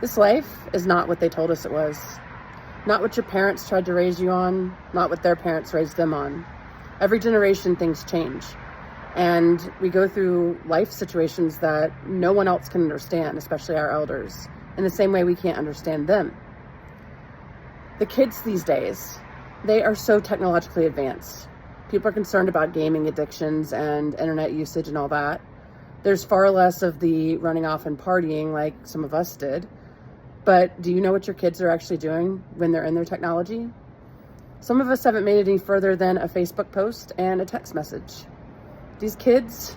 This life is not what they told us it was. Not what your parents tried to raise you on, not what their parents raised them on. Every generation, things change. And we go through life situations that no one else can understand, especially our elders, in the same way we can't understand them. The kids these days, they are so technologically advanced. People are concerned about gaming addictions and internet usage and all that. There's far less of the running off and partying like some of us did. But do you know what your kids are actually doing when they're in their technology? Some of us haven't made it any further than a Facebook post and a text message. These kids,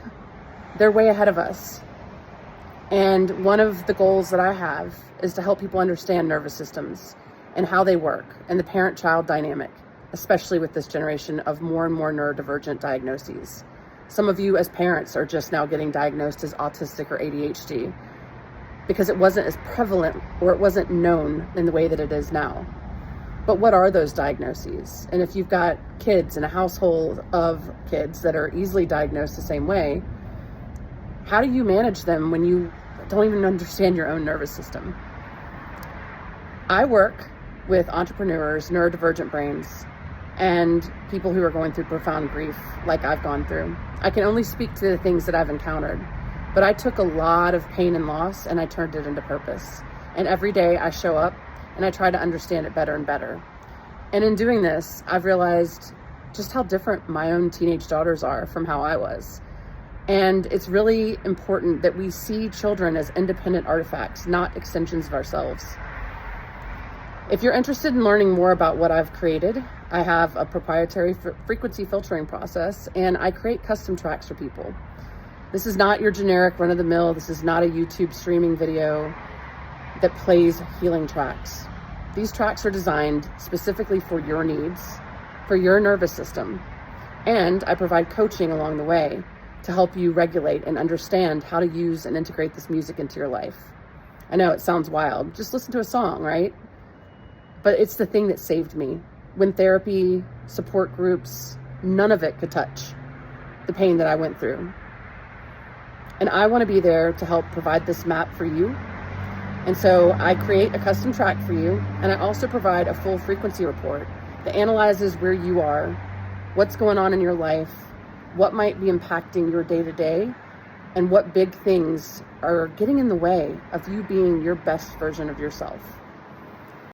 they're way ahead of us. And one of the goals that I have is to help people understand nervous systems and how they work and the parent-child dynamic, especially with this generation of more and more neurodivergent diagnoses. Some of you as parents are just now getting diagnosed as autistic or ADHD because it wasn't as prevalent or it wasn't known in the way that it is now. But what are those diagnoses? And if you've got kids in a household of kids that are easily diagnosed the same way, how do you manage them when you don't even understand your own nervous system? I work with entrepreneurs, neurodivergent brains, and people who are going through profound grief like I've gone through. I can only speak to the things that I've encountered, but I took a lot of pain and loss and I turned it into purpose. And every day I show up and I try to understand it better and better. And in doing this, I've realized just how different my own teenage daughters are from how I was. And it's really important that we see children as independent artifacts, not extensions of ourselves. If you're interested in learning more about what I've created, I have a proprietary frequency filtering process, and I create custom tracks for people. This is not your generic run-of-the-mill. This is not a YouTube streaming video that plays healing tracks. These tracks are designed specifically for your needs, for your nervous system, and I provide coaching along the way to help you regulate and understand how to use and integrate this music into your life. I know it sounds wild. Just listen to a song, right? But it's the thing that saved me. When therapy, support groups, none of it could touch the pain that I went through. And I want to be there to help provide this map for you. And so I create a custom track for you, and I also provide a full frequency report that analyzes where you are, what's going on in your life, what might be impacting your day-to-day, and what big things are getting in the way of you being your best version of yourself.